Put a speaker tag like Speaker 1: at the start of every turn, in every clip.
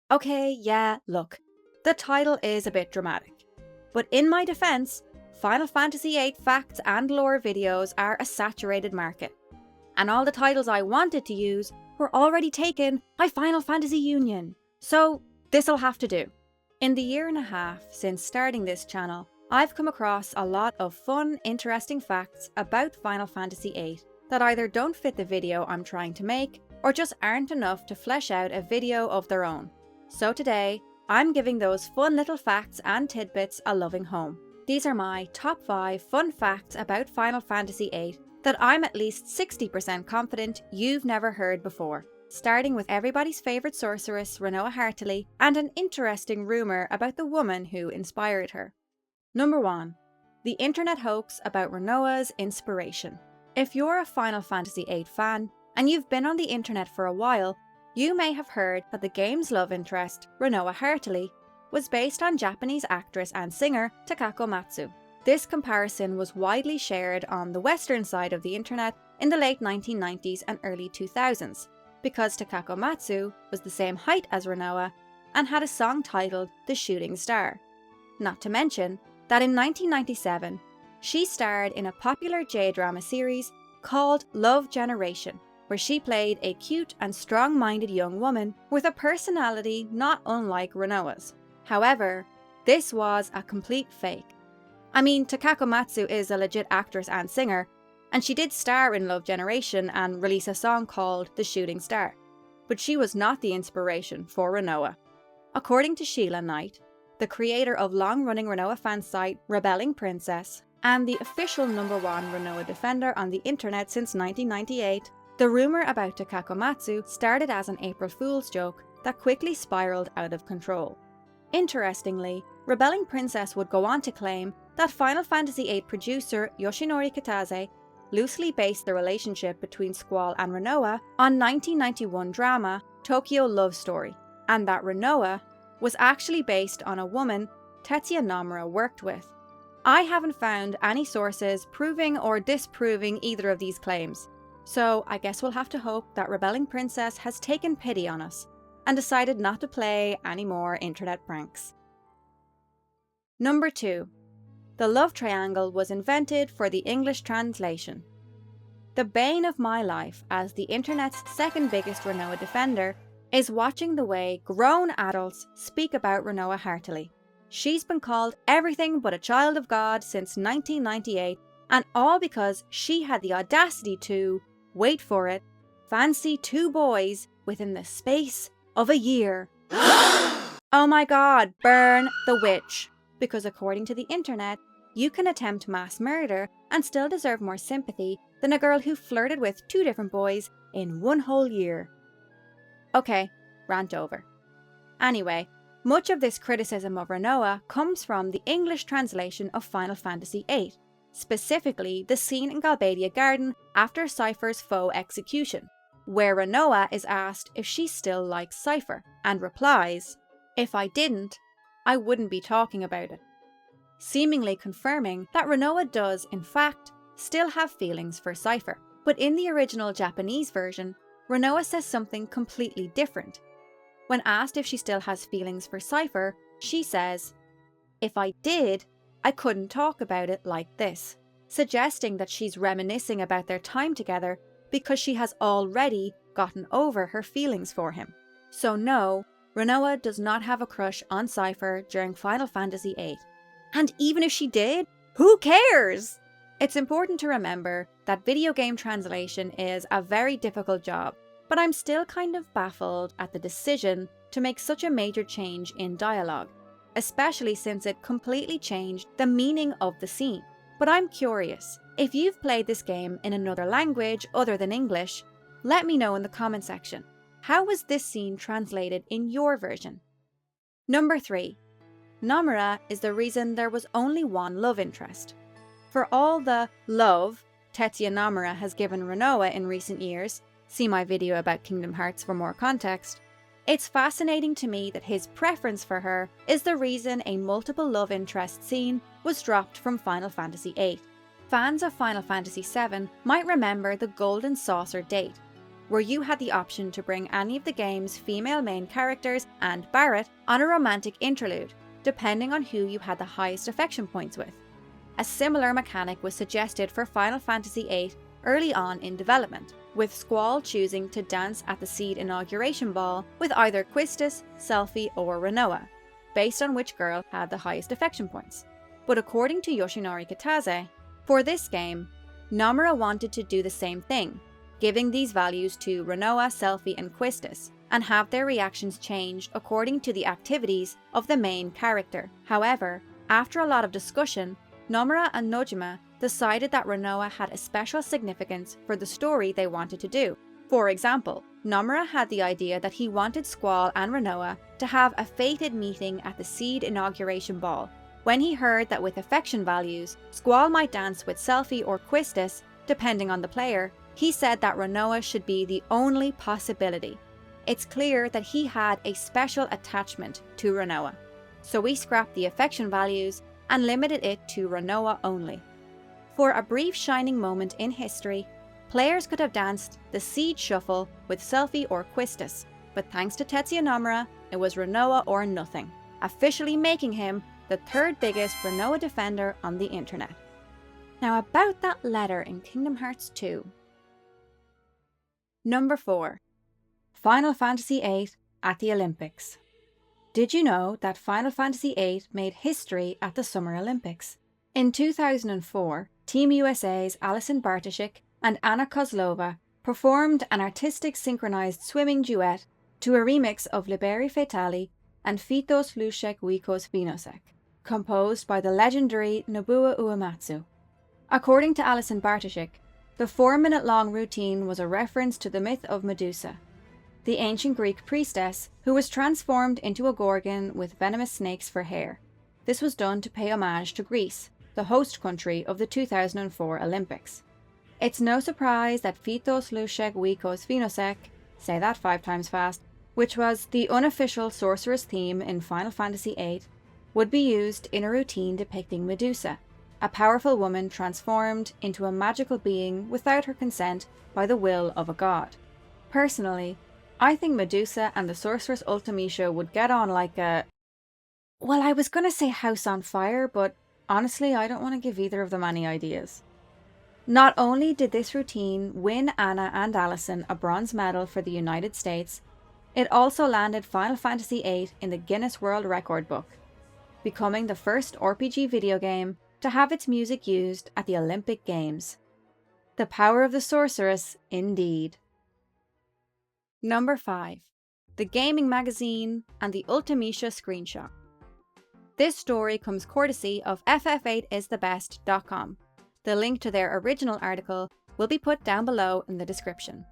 Speaker 1: Okay, yeah, look, the title is a bit dramatic. But in my defense, Final Fantasy VIII facts and lore videos are a saturated market. And all the titles I wanted to use were already taken by Final Fantasy Union. So this'll have to do. In the year and a half since starting this channel, I've come across a lot of fun, interesting facts about Final Fantasy VIII that either don't fit the video I'm trying to make or just aren't enough to flesh out a video of their own. So today, I'm giving those fun little facts and tidbits a loving home. These are my top 5 fun facts about Final Fantasy VIII that I'm at least 60% confident you've never heard before. Starting with everybody's favourite sorceress, Rinoa Hartley, and an interesting rumour about the woman who inspired her. Number 1. The internet hoax about Rinoa's inspiration. If you're a Final Fantasy VIII fan, and you've been on the internet for a while, you may have heard that the game's love interest, Rinoa Hartley, was based on Japanese actress and singer Takako Matsu. This comparison was widely shared on the western side of the internet in the late 1990s and early 2000s, because Takako Matsu was the same height as Rinoa and had a song titled The Shooting Star. Not to mention that in 1997, she starred in a popular J-drama series called Love Generation, where she played a cute and strong-minded young woman with a personality not unlike Rinoa's. However, this was a complete fake. I mean, Takako Matsu is a legit actress and singer, and she did star in Love Generation and release a song called The Shooting Star, but she was not the inspiration for Rinoa. According to Sheila Knight, the creator of long-running Rinoa fan site Rebelling Princess, and the official #1 Rinoa defender on the internet since 1998, the rumour about Takako Matsu started as an April Fool's joke that quickly spiralled out of control. Interestingly, Rebelling Princess would go on to claim that Final Fantasy VIII producer Yoshinori Kitase loosely based the relationship between Squall and Rinoa on 1991 drama Tokyo Love Story, and that Rinoa was actually based on a woman Tetsuya Nomura worked with. I haven't found any sources proving or disproving either of these claims, so I guess we'll have to hope that Rebelling Princess has taken pity on us and decided not to play any more internet pranks. Number 2. The love triangle was invented for the English translation. The bane of my life as the internet's second biggest Rinoa defender is watching the way grown adults speak about Rinoa Hartley. She's been called everything but a child of God since 1998, and all because she had the audacity to, wait for it, fancy 2 boys within the space of a year. Oh my god, burn the witch! Because according to the internet, you can attempt mass murder and still deserve more sympathy than a girl who flirted with 2 different boys in 1 whole year. Okay, rant over. Anyway, much of this criticism of Rinoa comes from the English translation of Final Fantasy VIII, specifically the scene in Galbadia Garden after Cypher's faux execution, where Rinoa is asked if she still likes Cypher, and replies, "If I didn't, I wouldn't be talking about it," seemingly confirming that Rinoa does, in fact, still have feelings for Cypher. But in the original Japanese version, Rinoa says something completely different. When asked if she still has feelings for Cypher, she says, "If I did, I couldn't talk about it like this," suggesting that she's reminiscing about their time together because she has already gotten over her feelings for him. So no, Rinoa does not have a crush on Cypher during Final Fantasy VIII. And even if she did, who cares? It's important to remember that video game translation is a very difficult job, but I'm still kind of baffled at the decision to make such a major change in dialogue, especially since it completely changed the meaning of the scene. But I'm curious, if you've played this game in another language other than English, let me know in the comment section. How was this scene translated in your version? Number 3. Nomura is the reason there was only one love interest. For all the love Tetsuya Nomura has given Rinoa in recent years, see my video about Kingdom Hearts for more context, it's fascinating to me that his preference for her is the reason a multiple love interest scene was dropped from Final Fantasy VIII. Fans of Final Fantasy VII might remember the Golden Saucer date, where you had the option to bring any of the game's female main characters and Barrett on a romantic interlude, depending on who you had the highest affection points with. A similar mechanic was suggested for Final Fantasy VIII early on in development, with Squall choosing to dance at the Seed inauguration ball with either Quistis, Selphie or Rinoa, based on which girl had the highest affection points. But according to Yoshinori Kitase, for this game, Nomura wanted to do the same thing, giving these values to Rinoa, Selphie and Quistis, and have their reactions changed according to the activities of the main character. However, after a lot of discussion, Nomura and Nojima decided that Rinoa had a special significance for the story they wanted to do. For example, Nomura had the idea that he wanted Squall and Rinoa to have a fated meeting at the Seed inauguration ball. When he heard that with affection values, Squall might dance with Selphie or Quistis, depending on the player, he said that Rinoa should be the only possibility. It's clear that he had a special attachment to Rinoa, so we scrapped the affection values and limited it to Rinoa only. For a brief shining moment in history, players could have danced the Seed Shuffle with Selphie or Quistis, but thanks to Tetsuya Nomura, it was Rinoa or nothing, officially making him the third biggest Rinoa defender on the internet. Now about that letter in Kingdom Hearts 2. Number 4. Final Fantasy VIII at the Olympics. Did you know that Final Fantasy VIII made history at the Summer Olympics? In 2004, Team USA's Alison Bartoshik and Anna Kozlova performed an artistic synchronized swimming duet to a remix of Liberi Fatali and Fitos Lushek Wikos Vinosek, composed by the legendary Nobuo Uematsu. According to Alison Bartoshik, the 4-minute-long routine was a reference to the myth of Medusa, the ancient Greek priestess who was transformed into a gorgon with venomous snakes for hair. This was done to pay homage to Greece, the host country of the 2004 Olympics. It's no surprise that Fitos Lushek Wikos Vinosek, say that 5 times fast, which was the unofficial sorceress theme in Final Fantasy VIII, would be used in a routine depicting Medusa, a powerful woman transformed into a magical being without her consent by the will of a god. Personally, I think Medusa and the sorceress Ultimecia would get on like a... Well, I was gonna say house on fire, but honestly I don't want to give either of them any ideas. Not only did this routine win Anna and Alison a bronze medal for the United States, it also landed Final Fantasy VIII in the Guinness World Record book, becoming the first RPG video game to have its music used at the Olympic Games. The power of the sorceress, indeed. Number 5. The Gaming Magazine and the Ultimecia Screenshot. This story comes courtesy of ff8isthebest.com. The link to their original article will be put down below in the description.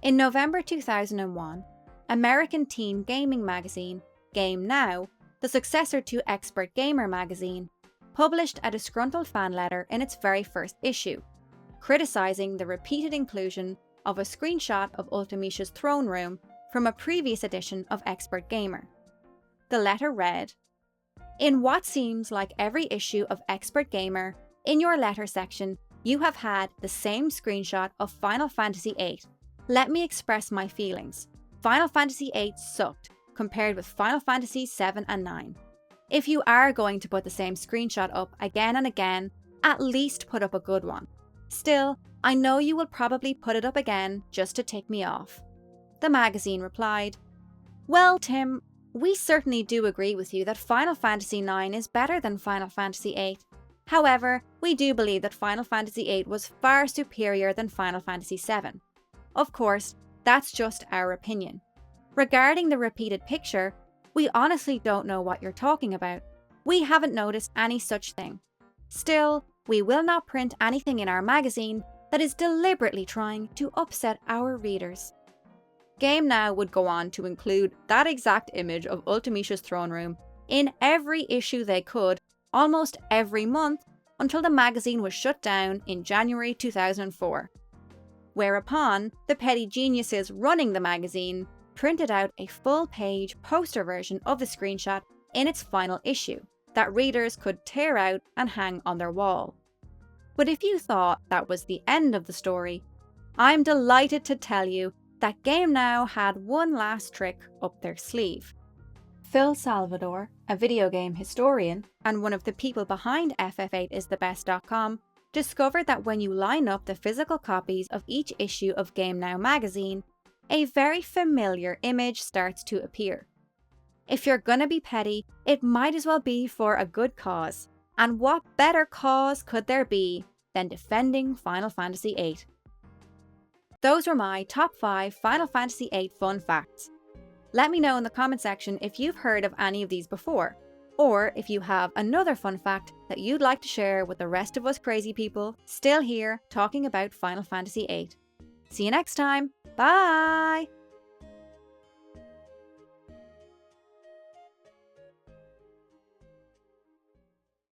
Speaker 1: In November 2001, American teen gaming magazine GameNOW, the successor to Expert Gamer magazine, published a disgruntled fan letter in its very first issue, criticizing the repeated inclusion of a screenshot of Ultimecia's throne room from a previous edition of Expert Gamer. The letter read, "In what seems like every issue of Expert Gamer, in your letter section, you have had the same screenshot of Final Fantasy VIII. Let me express my feelings. Final Fantasy VIII sucked compared with Final Fantasy VII and IX. If you are going to put the same screenshot up again and again, at least put up a good one. Still, I know you will probably put it up again just to tick me off." The magazine replied, "Well, Tim, we certainly do agree with you that Final Fantasy IX is better than Final Fantasy VIII. However, we do believe that Final Fantasy VIII was far superior than Final Fantasy VII. Of course, that's just our opinion. Regarding the repeated picture, we honestly don't know what you're talking about. We haven't noticed any such thing. Still, we will not print anything in our magazine that is deliberately trying to upset our readers." GameNOW would go on to include that exact image of Ultimecia's throne room in every issue they could, almost every month, until the magazine was shut down in January 2004. Whereupon, the petty geniuses running the magazine printed out a full-page poster version of the screenshot in its final issue that readers could tear out and hang on their wall. But if you thought that was the end of the story, I'm delighted to tell you that GameNOW had one last trick up their sleeve. Phil Salvador, a video game historian and one of the people behind ff8isthebest.com, discovered that when you line up the physical copies of each issue of GameNOW magazine, a very familiar image starts to appear. If you're gonna be petty, it might as well be for a good cause. And what better cause could there be than defending Final Fantasy VIII? Those were my top 5 Final Fantasy VIII fun facts. Let me know in the comment section if you've heard of any of these before, or if you have another fun fact that you'd like to share with the rest of us crazy people still here talking about Final Fantasy VIII. See you next time. Bye!